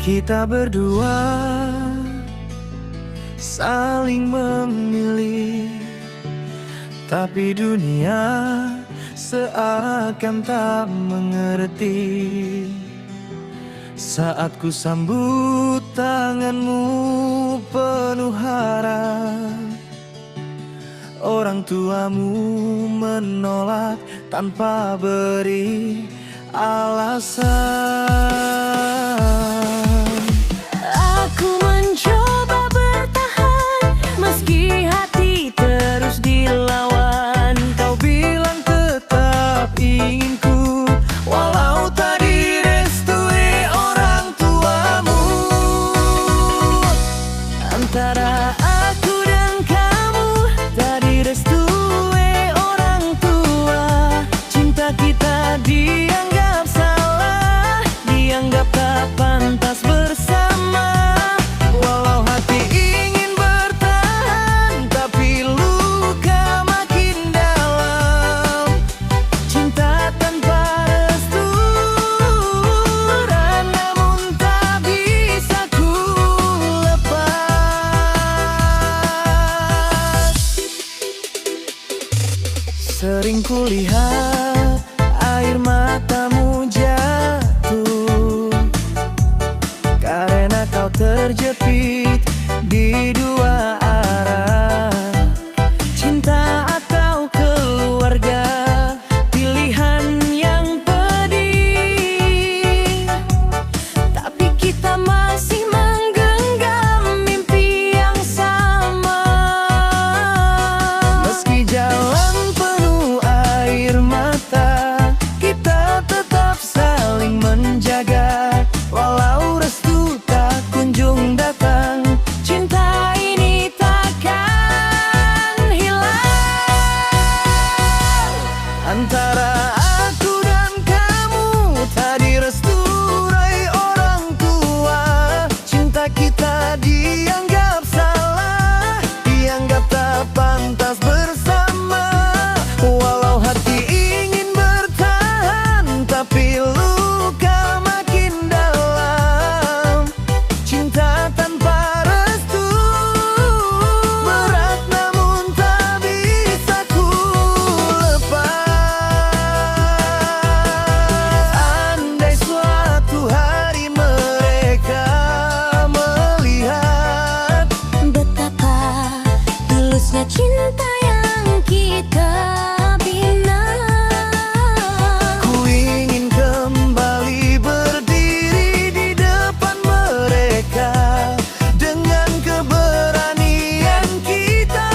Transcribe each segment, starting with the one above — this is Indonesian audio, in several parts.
Kita berdua saling memilih, tapi dunia seakan tak mengerti. Saat ku sambut tanganmu penuh harap, orang tuamu menolak tanpa beri alasan. Aku mencoba bertahan meski hati terus dilawan. Kau bilang tetap inginku walau tak direstui orang tuamu. Antara aku dan kamu tak direstui orang tua. Cinta kita dianggap salah, dianggap tak pantas bersama. Walau hati ingin bertahan, tapi luka makin dalam. Cinta tanpa restu, namun tak bisa ku lepas. Sering kulihat air matamu jatuh karena kau terjepit di dua arah. Cinta atau keluarga, pilihan yang pedih. Tapi kita masih menggenggam mimpi yang sama. Meski jalan penuh air mata, kita tetap saling menjaga. Walau restu tak kunjung datang, Cinta ini takkan hilang. antara aku dan kamu tak direstui orang tua. Cinta kita dianggap salah, dianggap tak pantas bersama. Walau hati ingin bertahan, tapi luka makin dalam. Cinta tanpa restu berat, namun tak bisa ku lepas. Andai suatu hari mereka melihat Betapa tulusnya cinta yang kita bina. ku ingin kembali berdiri di depan mereka dengan keberanian kita.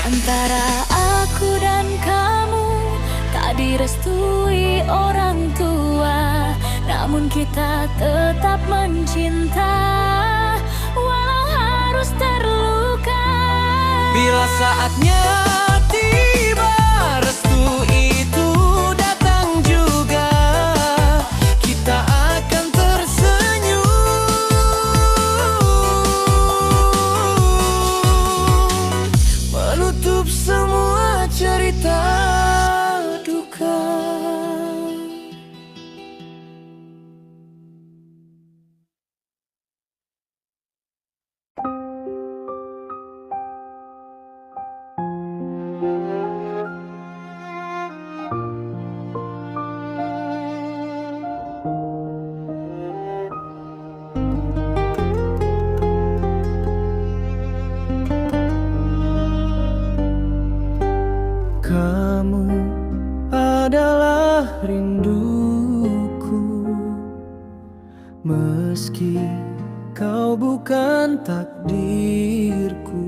Antara aku dan kamu tak direstui orang tua, namun kita tetap mencinta walau harus terluka. Bila saatnya tiba, restu itu datang juga. Kita akan tersenyum, menutup semua cerita duka. Meski kau bukan takdirku,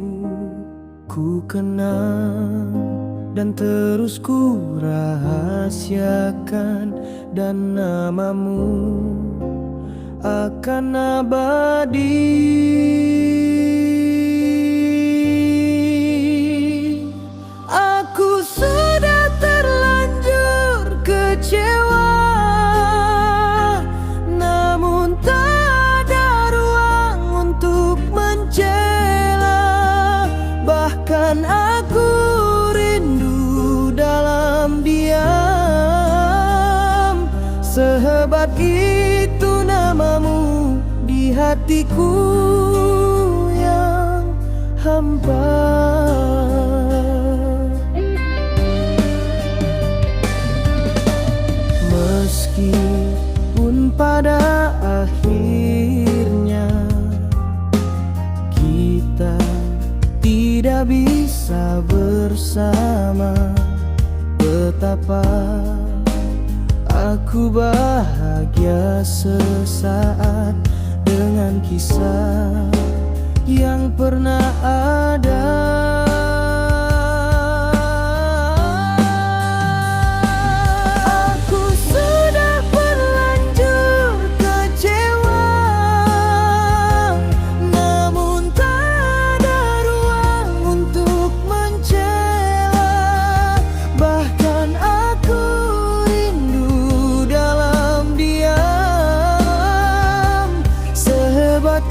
ku kenang dan terus ku rahasiakan, dan namamu akan abadi. Aku sudah terlanjur kecewa, namun tak ada ruang untuk mencela. Bahkan aku rindu dalam diam. Sehebat itu namamu di hatiku yang hampa. Meskipun pada akhirnya kita tidak bisa bersama, betapa aku bahagia sesaat dengan kisah yang pernah ada.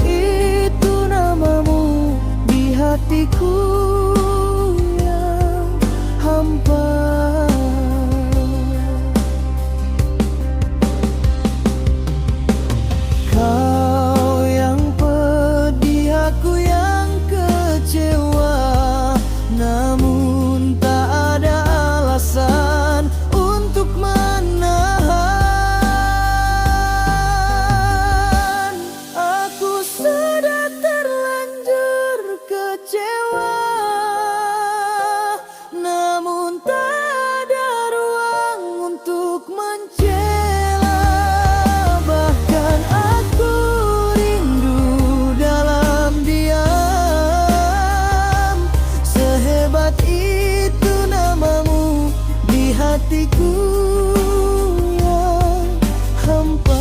Itu namamu di hatiku yang hampa. Kau yang pedih, aku yang kecewa, namun tak ada alasan untuk menahan. Aku sudah terlanjur kecewa, namun tak ada ruang untuk mencela. Bahkan aku rindu dalam diam. Sehebat itu namamu di hatiku yang hampa.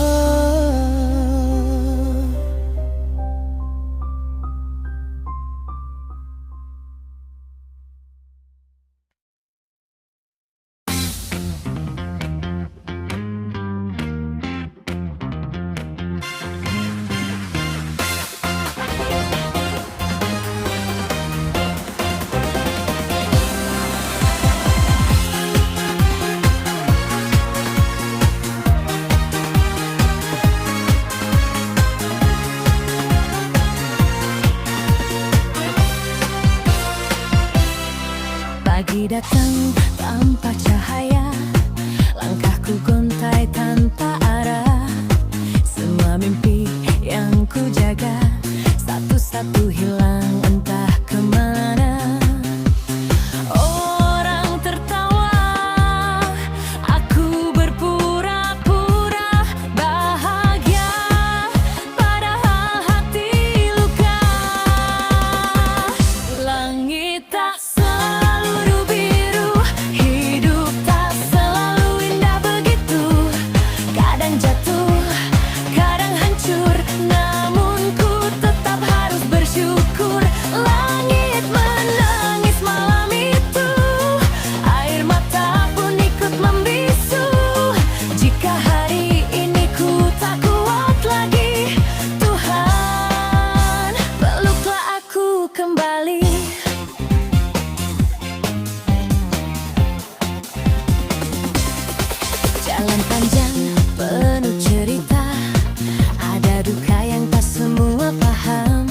Pagi datang tanpa cahaya, langkahku gontai tanpa arah. Semua mimpi yang ku jaga satu-satu hilang entah kemana. Orang tertawa, aku berpura-pura bahagia, padahal hati luka. Langit tak selalu biru, hidup tak selalu indah begitu. Kadang jatuh, kadang hancur, namun ku tetap harus bersyukur. Langit menangis malam itu, air mata pun ikut membisu. Jika hari ini ku tak kuat lagi, Tuhan peluklah aku kembali. Jalan panjang penuh cerita, ada duka yang tak semua paham.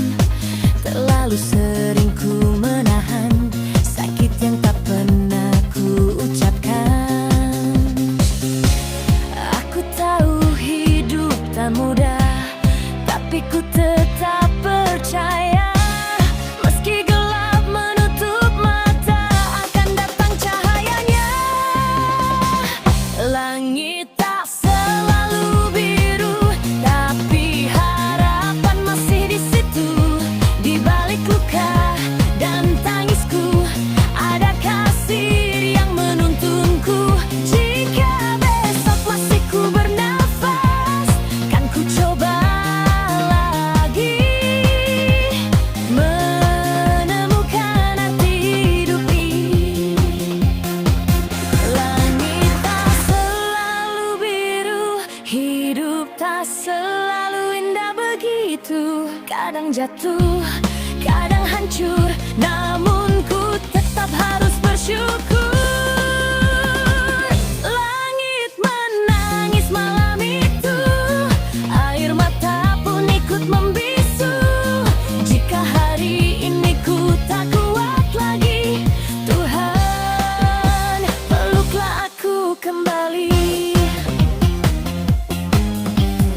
Terlalu sering ku menahan sakit yang tak pernah ku ucapkan. Aku tahu hidup tak mudah, tapi ku tetap percaya. Meski gelap menutup mata, akan datang cahayanya. Langit tak selalu biru, tapi itu kadang jatuh, kadang hancur, namun ku tetap harus bersyukur. Langit menangis malam itu, air mata pun ikut membisu. Jika hari ini ku tak kuat lagi, Tuhan peluklah aku kembali.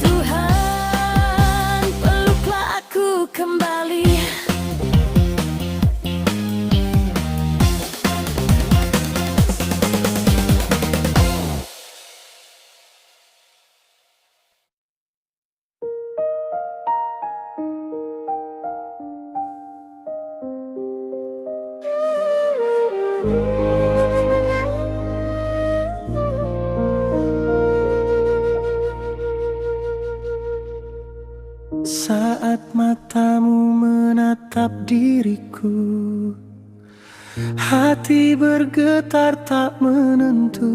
Tuhan peluklah aku kembali. Saat matamu menatap diriku, hati bergetar tak menentu.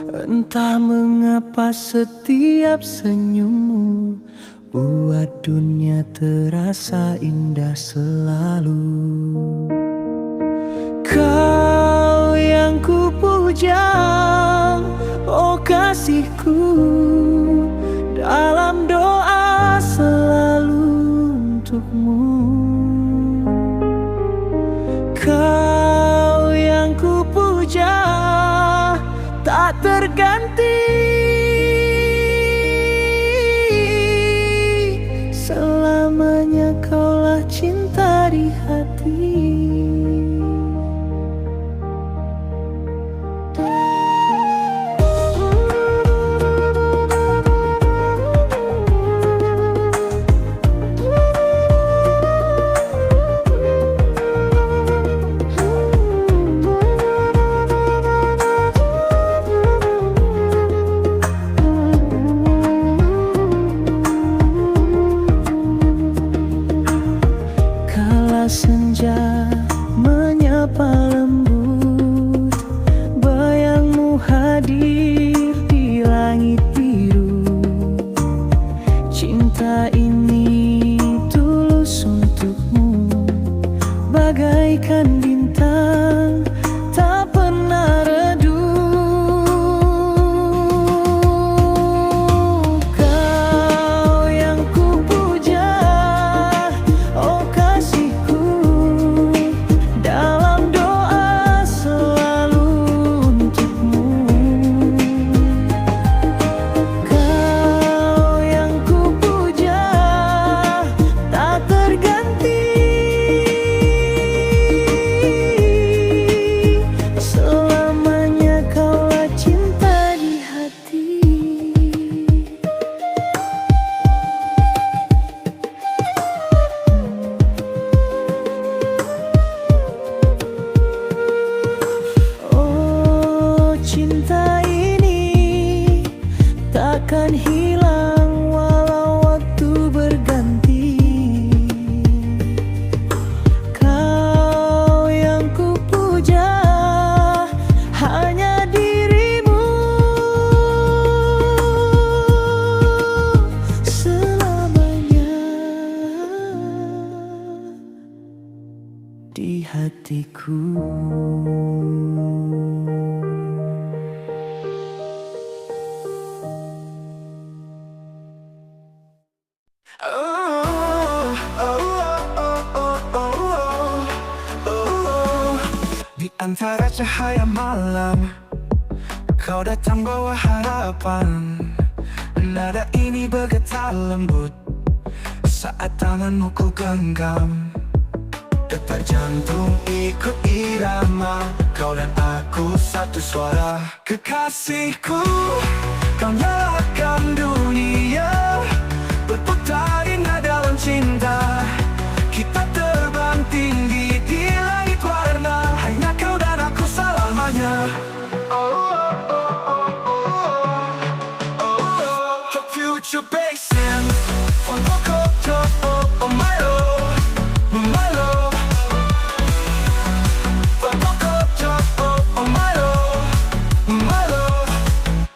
Entah mengapa setiap senyummu buat dunia terasa indah selalu. Kau yang ku puja, oh kasihku, dalam doa selalu untukmu. Kau yang ku puja, tak terganti. Selamanya kaulah cinta di hati. Senja menyapa lembut, bayangmu hadir di langit biru. Cinta ini tulus untukmu, bagaikan bintang tak pernah redup. Kau yang ku puja, oh kasihku, dalam doa selalu untukmu. Kau yang ku puja, tak terganti. Selamanya kaulah cinta di hati. Oh, cinta ini takkan hilang walau waktu berganti. Kau yang ku puja, hanya dirimu. Selamanya di hatiku. Di antara cahaya malam, kau datang bawa harapan. Nada ini bergetar lembut saat tanganmu ku genggam. Detak jantung ikut irama, kau dan aku satu suara. Kekasihku, kau nyalakan dunia, berputar indah dalam cinta. Kita terbang tinggi di langit warna, hanya kau dan aku selamanya. Future basin, on the top of my love, my love.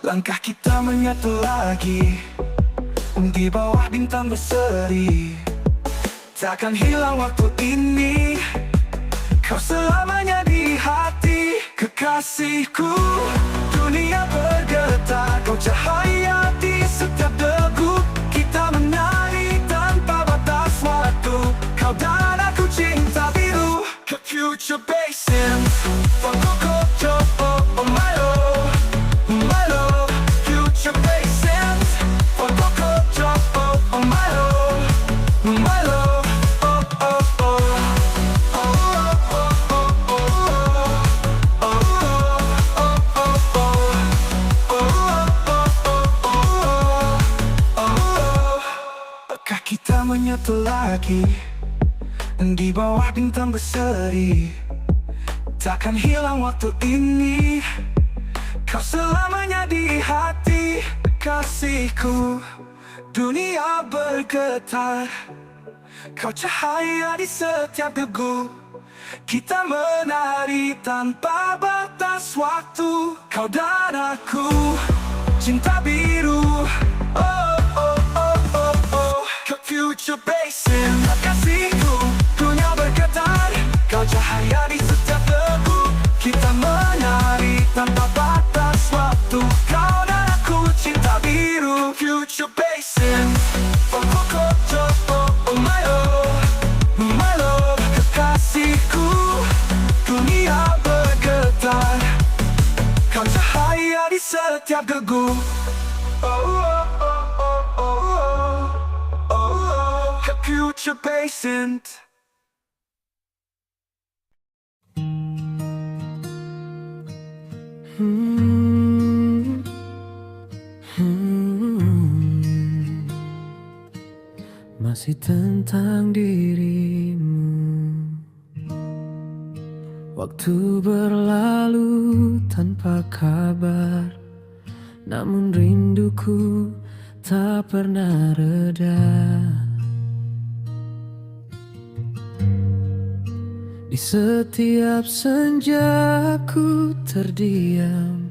Langkah kita menyatu lagi, di bawah bintang berseri. Takkan hilang waktu ini, kau selamanya di hati kekasihku. Dunia bergetar, kau cahaya di setiap degup. Kita menari tanpa batas waktu, kau dan aku cinta biru. Ke Future Basin, for Kokoto, oh my love, my love. Future Basin, for Kokoto, oh my love, my love. Kita menyatu lagi di bawah bintang berseri. Takkan hilang waktu ini, kau selamanya di hati kasihku. Dunia bergetar, kau cahaya di setiap degup. Kita menari tanpa batas waktu, kau dan aku cinta biru. Oh oh oh oh oh. Ke Future Basin, kasihku. Dunia bergetar, kau cahaya di setiap degup. Kita menari tanpa batas waktu, kau dan aku cinta biru. Future Basin, for Kokoto, oh my love, my love. Kekasihku, dunia bergetar, kau cahaya di setiap degup. Oh oh oh oh oh oh oh oh. Ke Future Basin. Masih tentang dirimu. Waktu berlalu tanpa kabar, namun rinduku tak pernah reda. Di setiap senja ku terdiam,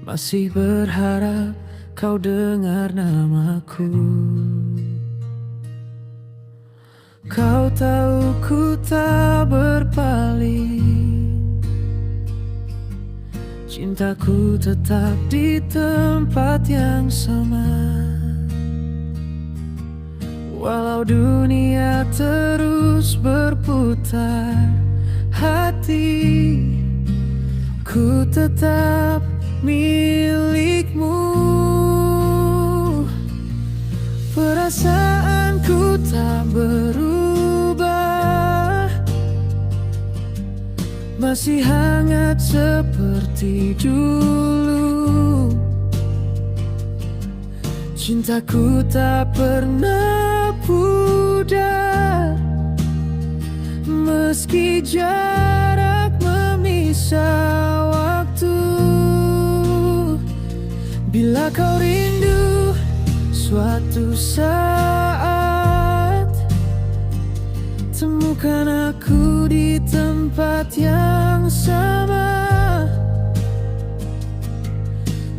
masih berharap kau dengar namaku. Kau tahu ku tak berpaling, cintaku tetap di tempat yang sama. Walau dunia terus berputar, hatiku tetap milikmu. Perasaanku tak berubah, masih hangat seperti dulu. Cintaku tak pernah pudar, meski jarak memisah waktu. Bila kau rindu suatu saat, temukan aku di tempat yang sama.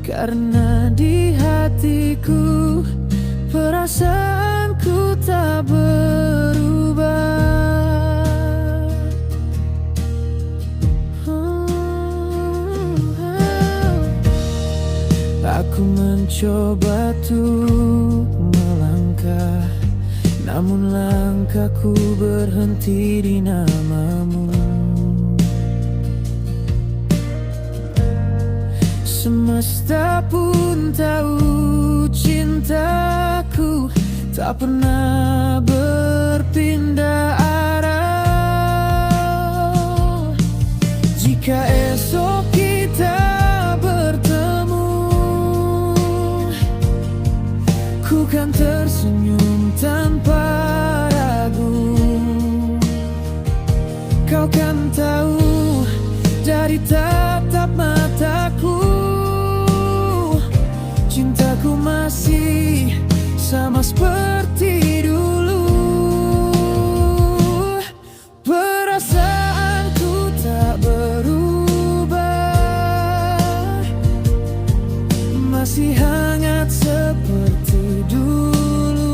Karena di hatiku perasaanku tak berubah. Aku mencoba untuk melangkah, namun langkahku berhenti di namamu. Semesta pun tahu cintaku tak pernah berpindah arah. Jika esok kita bertemu, ku kan tersenyum tanpa ragu. Kau kan tahu dari tatap mataku, cintaku masih sama seperti dulu. Perasaanku tak berubah, masih hangat seperti dulu.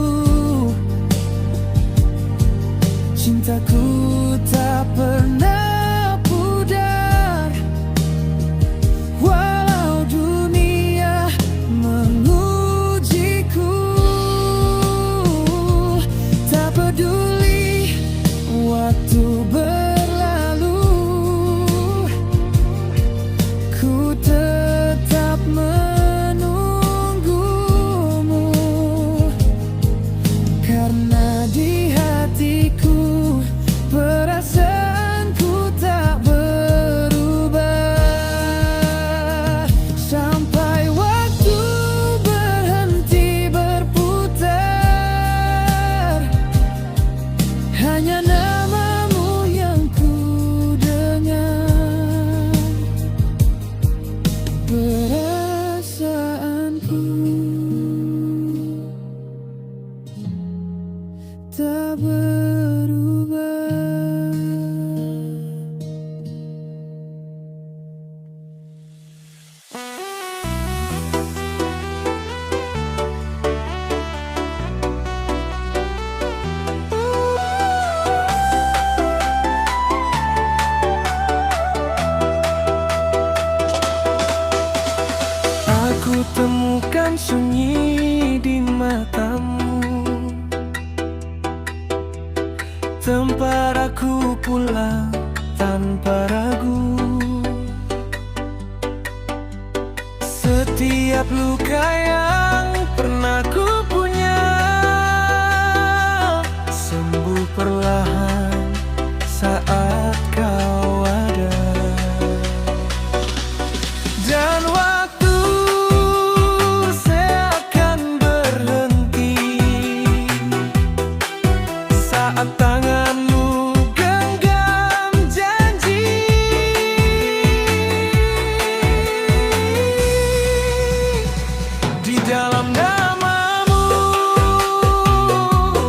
tak berubah. Aku temukan sunyi di matamu, tempat aku pulang tanpa ragu. Setiap luka yang pernah ku punya sembuh perlahan saat kau ada. Dan waktu seakan berhenti saat tanganmu genggam janji. Di dalam namamu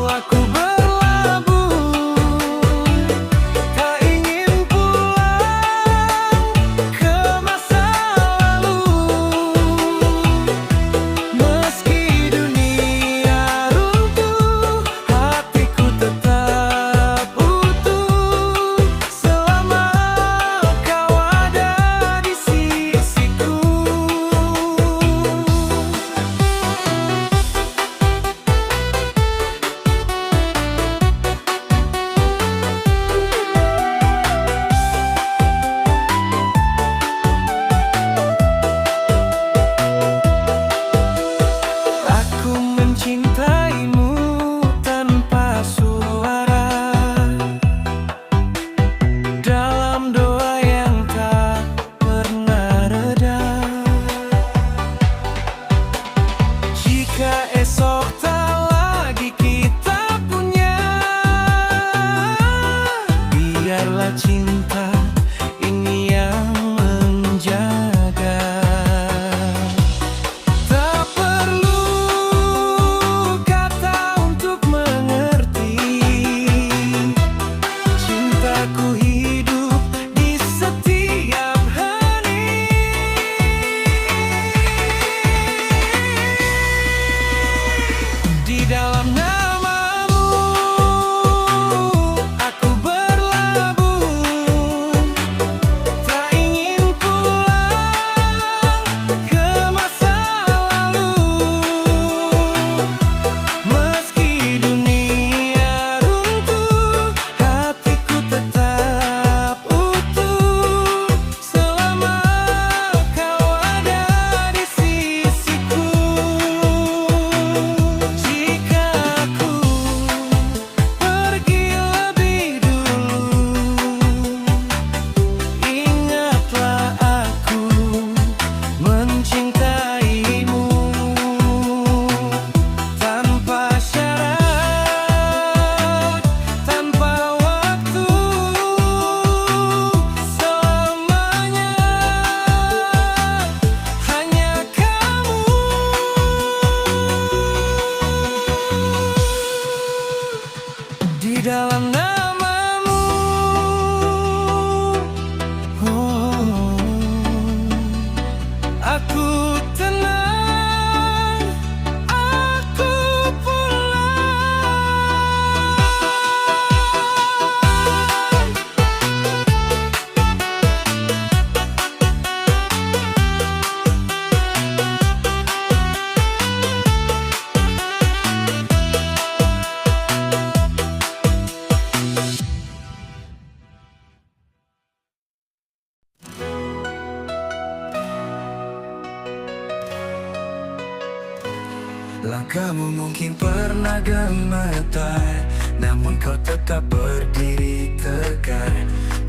aku berlabuh, tak ingin pulang ke masa lalu. Meski dunia runtuh, hatiku tetap utuh selama kau ada di sisiku. Aku mencintaimu tanpa suara, dalam doa yang tak pernah reda. Jika esok tak lagi kita punya, biarlah cinta ini yang menjaga. Tak perlu kata untuk mengerti, cintaku hidup di setiap hening. Di dalam namamu aku berlabuh, tak ingin pulang ke masa lalu. Meski dunia runtuh, hatiku tetap utuh selama kau ada di sisiku. Jika aku pergi lebih dulu, ingatlah aku mencintaimu tanpa syarat, tanpa waktu, selamanya hanya kamu. Di dalam namamu, oh, aku tenang, aku pulang. Langkahmu mungkin pernah gemetar, namun kau tetap berdiri tegar.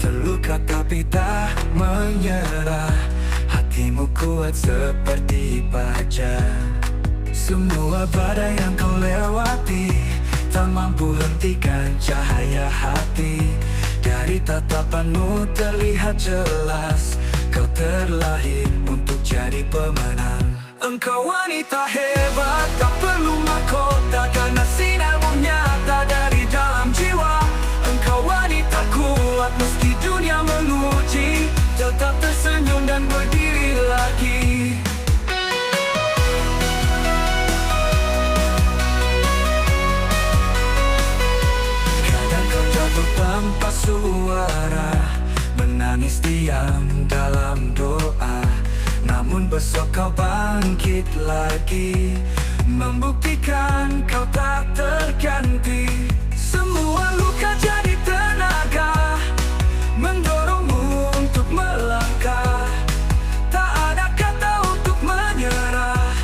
Terluka tapi tak menyerah, hatimu kuat seperti baja. Semua badai yang kau lewati tak mampu hentikan cahaya hati. Dari tatapanmu terlihat jelas, kau terlahir untuk jadi pemenang. Engkau wanita hebat, tak perlu mahkota karena sinarmu nyata dari dalam diam dalam doa, namun besok kau bangkit lagi, membuktikan kau tak terganti. Semua luka jadi tenaga, mendorongmu untuk melangkah. Tak ada kata untuk menyerah.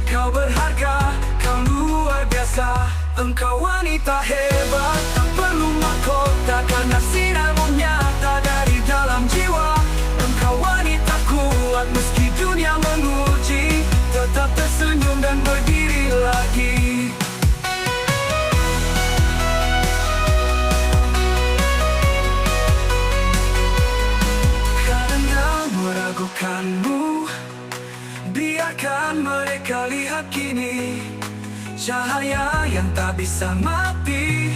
Kau berharga, kau luar biasa. Engkau wanita hebat, tak perlu mahkota, karena sinarmu nyata dari dalam jiwa. Engkau wanita kuat, meski dunia menguji, tetap tersenyum dan berdiri lagi. Karena meragukanmu, biarkan mereka lihat kini cahaya yang tak bisa mati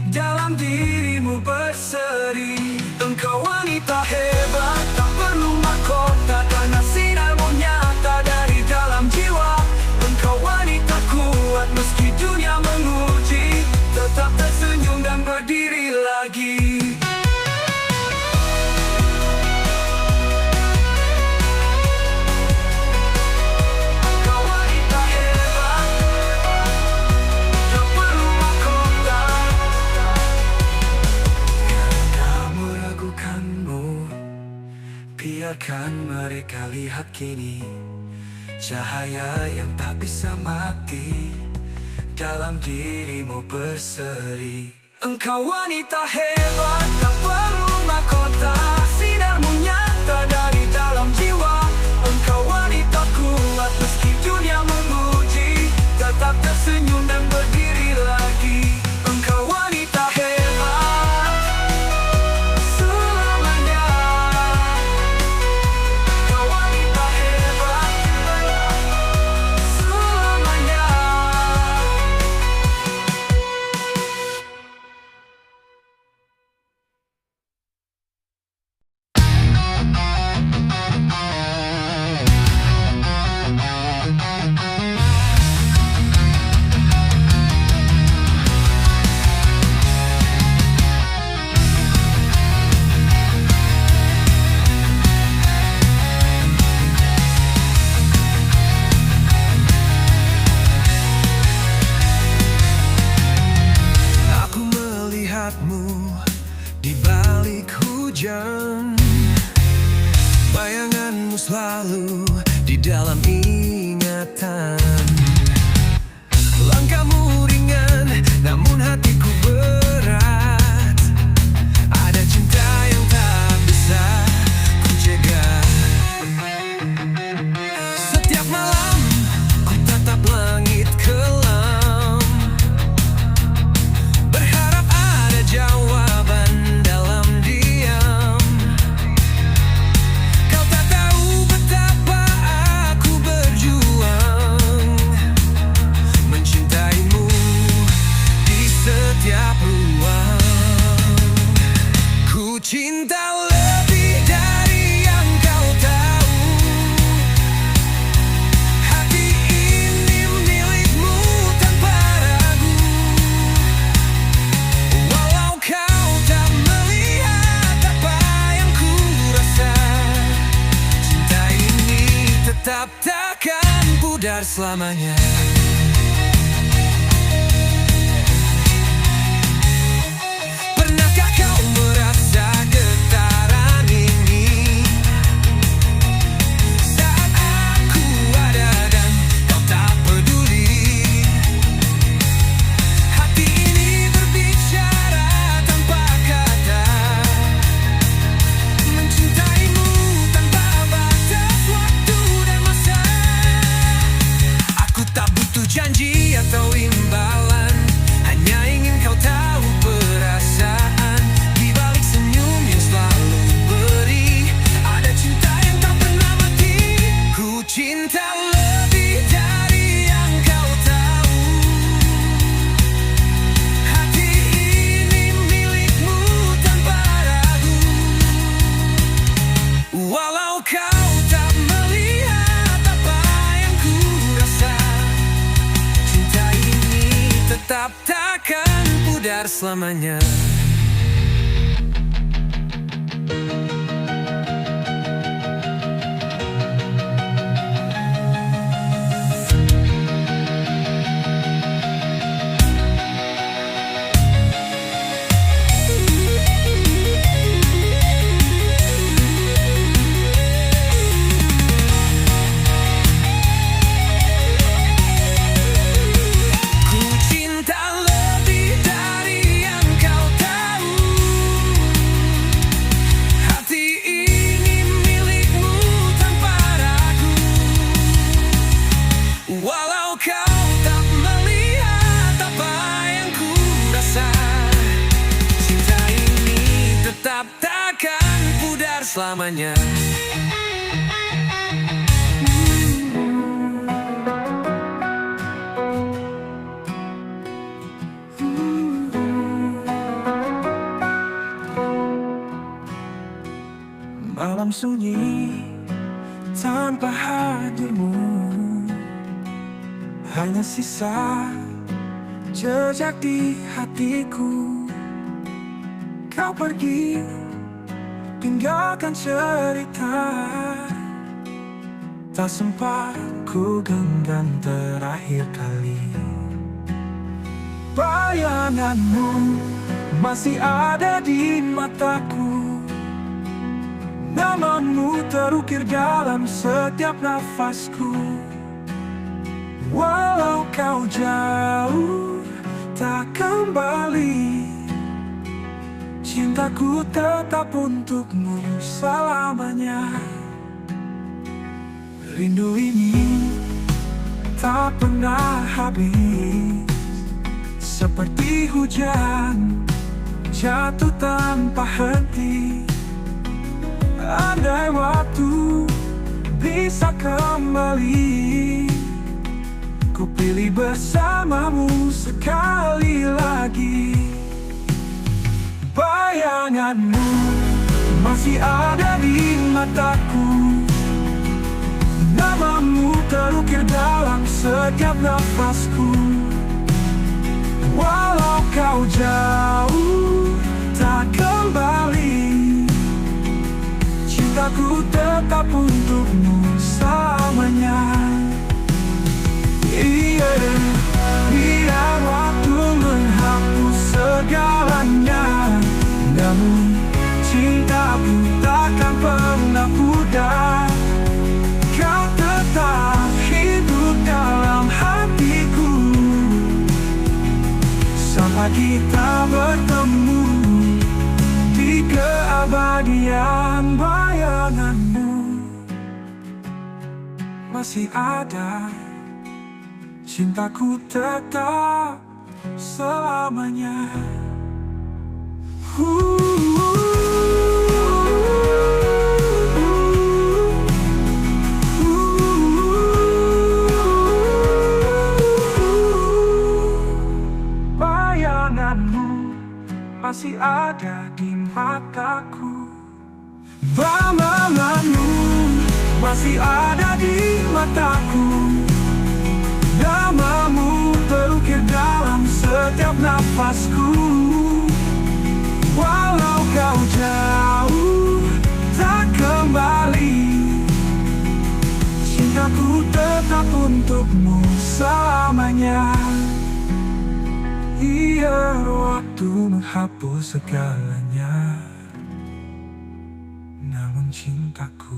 dalam dirimu berseri. Engkau wanita hebat, tak perlu mahkota, karena sinarmu nyata dari dalam jiwa. Engkau wanita kuat, meski dunia menguji, tetap tersenyum dan berdiri lagi. Biarkan mereka lihat kini cahaya yang tak bisa mati dalam dirimu berseri. Engkau wanita hebat, tak perlu mahkota, sinarmu nyata dari dalam jiwa. Engkau wanita kuat, meski dunia menguji, tetap tersenyum dan berdiri lagi. Engkau wanita hebat selamanya. Engkau wanita hebat selamanya. Aku melihatmu di balik hujan, bayanganmu selalu di dalam ingatan. Langkahmu ringan, namun hatiku berat. Ada cinta yang tak bisa ku cegah. Setiap malam ku tatap langit kelam, berharap ada jawaban dalam diam. Kau tak tahu betapa aku berjuang mencintaimu di setiap ruang. Ku cinta lebih dari yang kau tahu. Hati ini milikmu tanpa ragu. Walau kau tak melihat apa yang ku rasa, cinta ini tetap takkan pudar selamanya. Pernahkah kau merasa getaran ini saat aku ada dan kau tak peduli? Hati ini berbicara tanpa kata, mencintaimu tanpa batas waktu dan masa. Aku tak butuh janji atau imbalan, hanya ingin kau tahu perasaan di balik senyum yang selalu beri. Ada cinta yang tak pernah mati. Ku cinta lebih dari yang kau tahu. Hati ini milikmu tanpa ragu. Walau kau tak melihat apa yang ku rasa, cinta ini tetap takkan pudar selamanya. selamanya. Malam sunyi tanpa hadirmu, hanya sisa jejak di hatiku. Kau pergi, tinggalkan cerita, tak sempat ku genggam terakhir kali. Bayanganmu masih ada di mataku, namamu terukir dalam setiap nafasku. Walau kau jauh tak kembali, cintaku tetap untukmu selamanya. Rindu ini tak pernah habis, seperti hujan jatuh tanpa henti. Andai waktu bisa kembali, ku pilih bersamamu sekali lagi. Bayanganmu masih ada di mataku, namamu terukir dalam setiap nafasku. Walau kau jauh tak kembali, cintaku tetap untukmu selamanya. Iya, biar waktu menghapus segalanya, namun cintaku takkan pernah pudar. Kau tetap hidup dalam hatiku, sampai kita bertemu di keabadian. Bayanganmu masih ada, cintaku tetap selamanya. Bayanganmu masih ada di mataku, bayanganmu masih ada di mataku, namamu terukir dalam setiap nafasku. Walau kau jauh tak kembali, cintaku tetap untukmu selamanya. Iya, waktu menghapus segalanya, namun cintaku